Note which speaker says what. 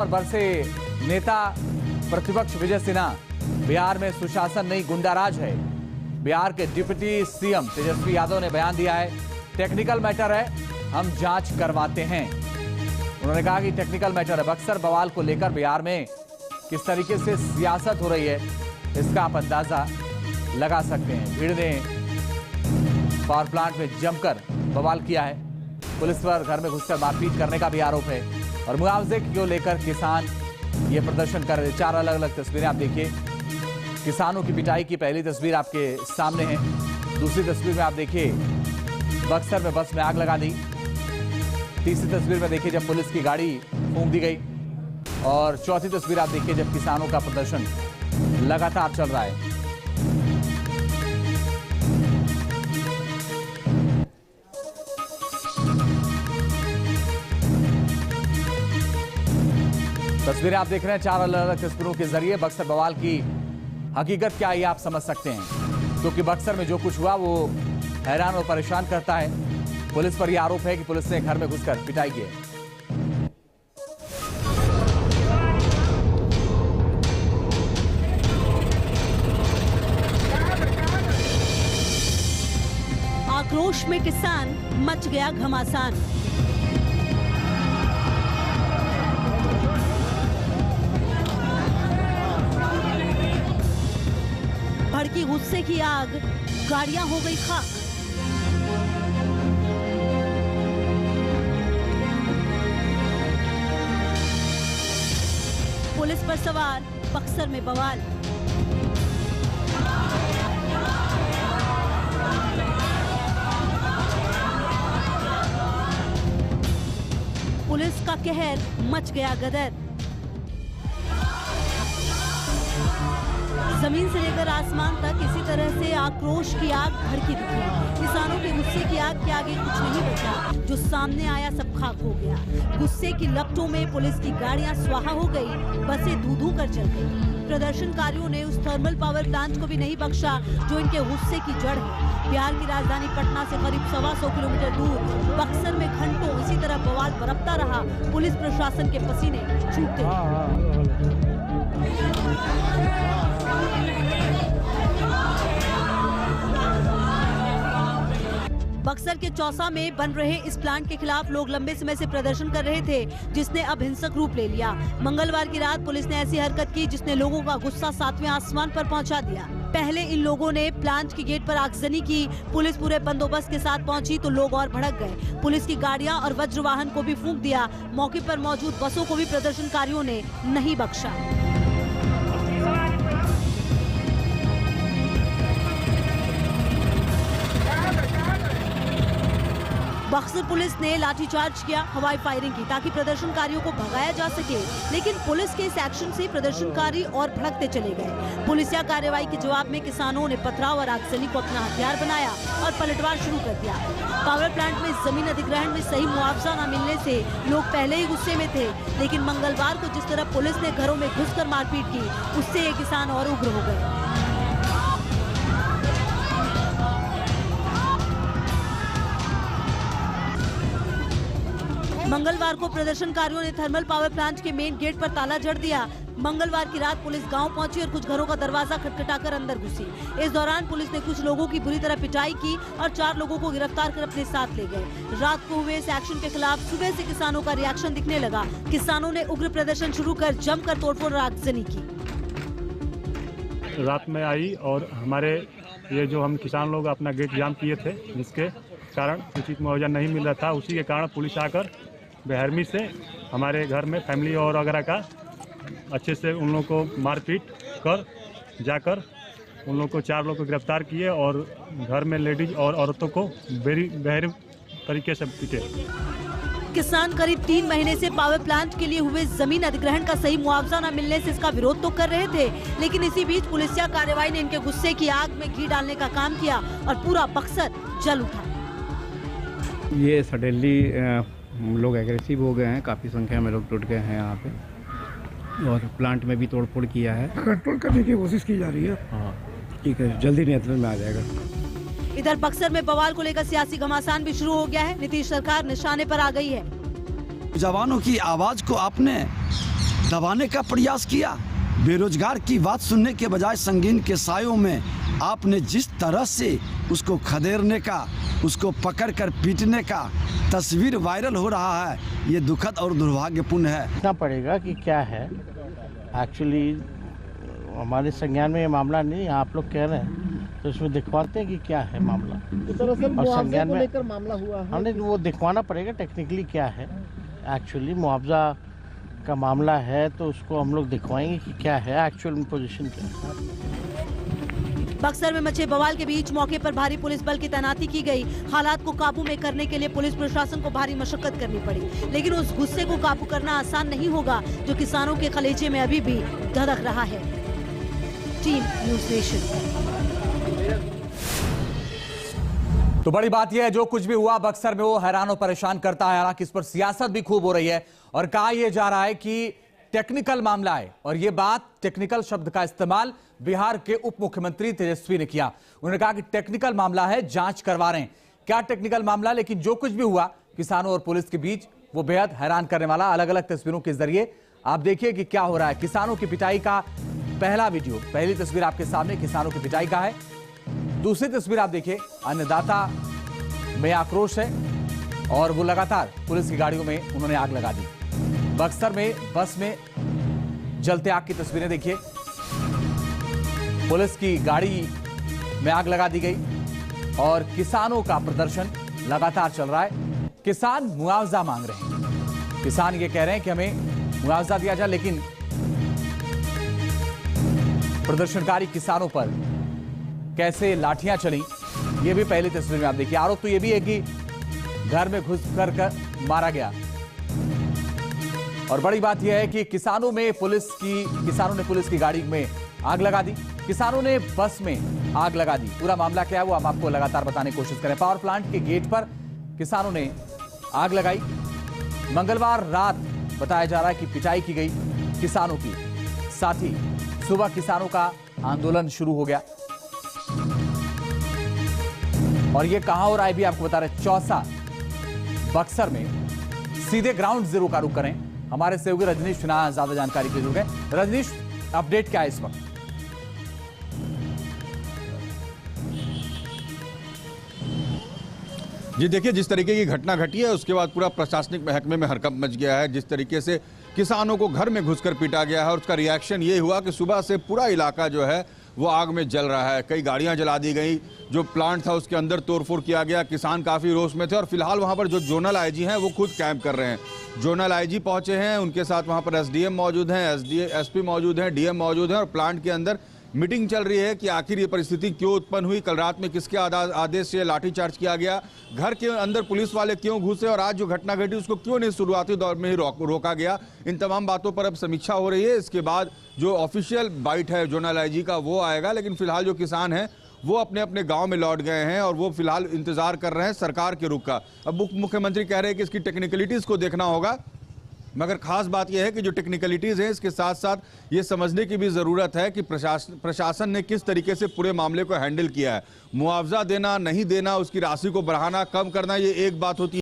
Speaker 1: और बरसे नेता प्रतिपक्ष विजय सिन्हा, बिहार में सुशासन नहीं गुंडाराज है। बिहार के डिप्टी सीएम तेजस्वी यादव ने बयान दिया है, टेक्निकल मैटर है, हम जांच करवाते हैं। उन्होंने कहा कि टेक्निकल मैटर है। बक्सर बवाल को लेकर बिहार में किस तरीके से सियासत हो रही है, इसका आप अंदाजा लगा सकते हैं। भीड़ ने पावर प्लांट में जमकर बवाल किया है। पुलिस पर घर में घुसकर मारपीट करने का भी आरोप है और मुआवजे को लेकर किसान ये प्रदर्शन कर रहे। 4 अलग अलग तस्वीरें आप देखिए। किसानों की पिटाई की पहली तस्वीर आपके सामने है। दूसरी तस्वीर में आप देखिए बक्सर में बस में आग लगा दी। तीसरी तस्वीर में देखिए जब पुलिस की गाड़ी फूंक दी गई और चौथी तस्वीर आप देखिए जब किसानों का प्रदर्शन लगातार चल रहा है। तस्वीरें आप देख रहे हैं 4 अलग अलग तस्वीरों के जरिए बक्सर बवाल की हकीकत क्या है आप समझ सकते हैं, क्योंकि बक्सर में जो कुछ हुआ वो हैरान और परेशान करता है। पुलिस पर यह आरोप है कि पुलिस ने घर में घुसकर पिटाई की है।
Speaker 2: आक्रोश में किसान, मच गया घमासान। भड़की गुस्से की आग, गाड़ियां हो गई खाक। पुलिस पर सवार, बक्सर में बवाल। पुलिस का कहर, मच गया गदर। जमीन से लेकर आसमान तक इसी तरह से आक्रोश की आग भड़की दिखी। किसानों के गुस्से की आग के आगे कुछ नहीं बचा, जो सामने आया सब खाक हो गया। गुस्से की लपटों में पुलिस की गाड़ियां स्वाहा हो गई, बसें धू धू कर चल गई। प्रदर्शनकारियों ने उस थर्मल पावर प्लांट को भी नहीं बख्शा जो इनके गुस्से की जड़ है। बिहार की राजधानी पटना से करीब 125 किलोमीटर दूर बक्सर में घंटों इसी तरह बवाल बरपता रहा। पुलिस प्रशासन के पसीने छूटते रहे। बक्सर के चौसा में बन रहे इस प्लांट के खिलाफ लोग लंबे समय से प्रदर्शन कर रहे थे, जिसने अब हिंसक रूप ले लिया। मंगलवार की रात पुलिस ने ऐसी हरकत की जिसने लोगों का गुस्सा 7वें आसमान पर पहुंचा दिया। पहले इन लोगों ने प्लांट की गेट पर आगजनी की। पुलिस पूरे बंदोबस्त के साथ पहुंची तो लोग और भड़क गए। पुलिस की गाड़ियां और वज्र वाहन को भी फूंक दिया। मौके पर मौजूद बसों को भी प्रदर्शनकारियों ने नहीं बख्शा। बक्सर पुलिस ने लाठीचार्ज किया, हवाई फायरिंग की ताकि प्रदर्शनकारियों को भगाया जा सके, लेकिन पुलिस के इस एक्शन से प्रदर्शनकारी और भड़कते चले गए। पुलिसिया कार्रवाई के जवाब में किसानों ने पथराव और आगजनी को अपना हथियार बनाया और पलटवार शुरू कर दिया। पावर प्लांट में जमीन अधिग्रहण में सही मुआवजा न मिलने से लोग पहले ही गुस्से में थे, लेकिन मंगलवार को जिस तरह पुलिस ने घरों में घुसकर मारपीट की, उससे ये किसान और उग्र हो गए। मंगलवार को प्रदर्शनकारियों ने थर्मल पावर प्लांट के मेन गेट पर ताला जड़ दिया। मंगलवार की रात पुलिस गांव पहुंची और कुछ घरों का दरवाजा खटखटाकर अंदर घुसी। इस दौरान पुलिस ने कुछ लोगों की बुरी तरह पिटाई की और 4 लोगों को गिरफ्तार कर अपने साथ ले गए। रात को हुए इस एक्शन के खिलाफ सुबह से किसानों का रिएक्शन दिखने लगा। किसानों ने उग्र प्रदर्शन शुरू कर जमकर तोड़फोड़ और आगजनी की।
Speaker 3: रात में आई और हमारे ये जो हम किसान लोग अपना गेट जाम किए थे, जिसके कारण उचित मुआवजा नहीं मिल रहा था। उसी के कारण पुलिस आकर बेहरमी से हमारे घर में फैमिली और वगैरह का अच्छे से उन लोगों को मारपीट कर जाकर उन लोगों को 4 लोग को गिरफ्तार किए और घर में लेडीज और औरतों को बेहतर तरीके से पीटे।
Speaker 2: किसान करीब 3 महीने से पावर प्लांट के लिए हुए जमीन अधिग्रहण का सही मुआवजा न मिलने से इसका विरोध तो कर रहे थे, लेकिन इसी बीच पुलिसिया कार्रवाई ने इनके गुस्से की आग में घी डालने का काम किया और पूरा बक्सर जल उठा।
Speaker 4: ये सडनली लोग एग्रेसिव हो गए हैं, काफ़ी संख्या में लोग टूट गए हैं यहाँ पे और प्लांट में भी तोड़फोड़ किया है।
Speaker 5: कंट्रोल करने की कोशिश की जा रही है।
Speaker 4: हाँ ठीक है, जल्दी नियंत्रण में आ जाएगा।
Speaker 2: इधर बक्सर में बवाल को लेकर सियासी घमासान भी शुरू हो गया है। नीतीश सरकार निशाने पर आ गई है।
Speaker 6: जवानों की आवाज को आपने दबाने का प्रयास किया। बेरोजगार की बात सुनने के बजाय संगीन के सायों में आपने जिस तरह से उसको खदेड़ने का, उसको पकड़कर पीटने का तस्वीर वायरल हो रहा है, ये दुखद और दुर्भाग्यपूर्ण है।
Speaker 7: देखना पड़ेगा कि क्या है एक्चुअली। हमारे संज्ञान में ये मामला नहीं, आप लोग कह रहे हैं तो इसमें दिखवाते हैं कि क्या है मामला। और संज्ञान में लेकर मामला हुआ है, हमने वो दिखवाना पड़ेगा टेक्निकली क्या है एक्चुअली। मुआवजा का मामला है तो उसको हम लोग दिखवाएंगे कि क्या है एक्चुअल पोजीशन क्या है।
Speaker 2: बक्सर में मचे बवाल के बीच मौके पर भारी पुलिस बल की तैनाती की गई। हालात को काबू में करने के लिए पुलिस प्रशासन को भारी मशक्कत करनी पड़ी, लेकिन उस गुस्से को काबू करना आसान नहीं होगा जो किसानों के कलेजे में अभी भी धड़क रहा है। Team news nation.
Speaker 1: तो बड़ी बात यह है, जो कुछ भी हुआ बक्सर में वो हैरान और परेशान करता है। हालांकि इस पर सियासत भी खूब हो रही है और कहा यह जा रहा है कि टेक्निकल मामला है, और यह बात टेक्निकल शब्द का इस्तेमाल बिहार के उप मुख्यमंत्री तेजस्वी ने किया। उन्होंने कहा कि टेक्निकल मामला है, जांच करवा रहे हैं। क्या टेक्निकल मामला, लेकिन जो कुछ भी हुआ किसानों और पुलिस के बीच वो बेहद हैरान करने वाला। अलग अलग तस्वीरों के जरिए आप देखिए कि क्या हो रहा है। किसानों की पिटाई का पहला वीडियो, पहली तस्वीर आपके सामने किसानों की पिटाई का है। दूसरी तस्वीर आप देखिए, अन्नदाता में आक्रोश है और वो लगातार पुलिस की गाड़ियों में उन्होंने आग लगा दी। बक्सर में बस में जलते आग की तस्वीरें देखिए, पुलिस की गाड़ी में आग लगा दी गई और किसानों का प्रदर्शन लगातार चल रहा है। किसान मुआवजा मांग रहे हैं। किसान ये कह रहे हैं कि हमें मुआवजा दिया जाए, लेकिन प्रदर्शनकारी किसानों पर कैसे लाठियां चली, ये भी पहली तस्वीर में आप देखिए। आरोप तो ये भी है कि घर में घुस कर मारा गया। और बड़ी बात यह है कि किसानों ने पुलिस की गाड़ी में आग लगा दी, किसानों ने बस में आग लगा दी। पूरा मामला क्या है वो हम आपको लगातार बताने की कोशिश करें। पावर प्लांट के गेट पर किसानों ने आग लगाई। मंगलवार रात बताया जा रहा है कि पिटाई की गई किसानों की। साथ ही सुबह किसानों का आंदोलन शुरू हो गया। और ये कहां हो रहा है भी आपको बता रहे। चौसा बक्सर में सीधे ग्राउंड जीरो का रुख करें। हमारे सहयोगी रजनीश सिन्हा ज्यादा जानकारी के जुड़ गए। रजनीश, अपडेट क्या है इस वक्त?
Speaker 8: जी देखिए, जिस तरीके की घटना घटी है उसके बाद पूरा प्रशासनिक महकमे में हरकंप मच गया है। जिस तरीके से किसानों को घर में घुसकर पीटा गया है और उसका रिएक्शन ये हुआ कि सुबह से पूरा इलाका जो है वो आग में जल रहा है। कई गाड़ियां जला दी गई, जो प्लांट था उसके अंदर तोड़फोड़ किया गया। किसान काफ़ी रोष में थे और फिलहाल वहां पर जो जोनल आईजी हैं वो खुद कैंप कर रहे हैं। जोनल आईजी पहुंचे हैं, उनके साथ वहां पर एसडीएम मौजूद हैं, एसपी मौजूद हैं, डीएम मौजूद हैं और प्लांट के अंदर मीटिंग चल रही है कि आखिर ये परिस्थिति क्यों उत्पन्न हुई, कल रात में किसके आदेश से लाठीचार्ज किया गया, घर के अंदर पुलिस वाले क्यों घुसे और आज जो घटना घटी उसको क्यों नहीं शुरुआती दौर में ही रोका गया। इन तमाम बातों पर अब समीक्षा हो रही है। इसके बाद जो ऑफिशियल बाइट है जोनल आईजी का वो आएगा, लेकिन फिलहाल जो किसान हैं वो अपने अपने गांव में लौट गए हैं और वो फिलहाल इंतजार कर रहे हैं सरकार के रुख का। अब मुख्यमंत्री कह रहे हैं कि इसकी टेक्निकलिटीज को देखना होगा, मगर खास बात यह है कि जो टेक्निकलिटीज हैं इसके साथ साथ ये समझने की भी ज़रूरत है कि प्रशासन ने किस तरीके से पूरे मामले को हैंडल किया है। मुआवजा देना, नहीं देना, उसकी राशि को बढ़ाना, कम करना, ये एक बात होती है।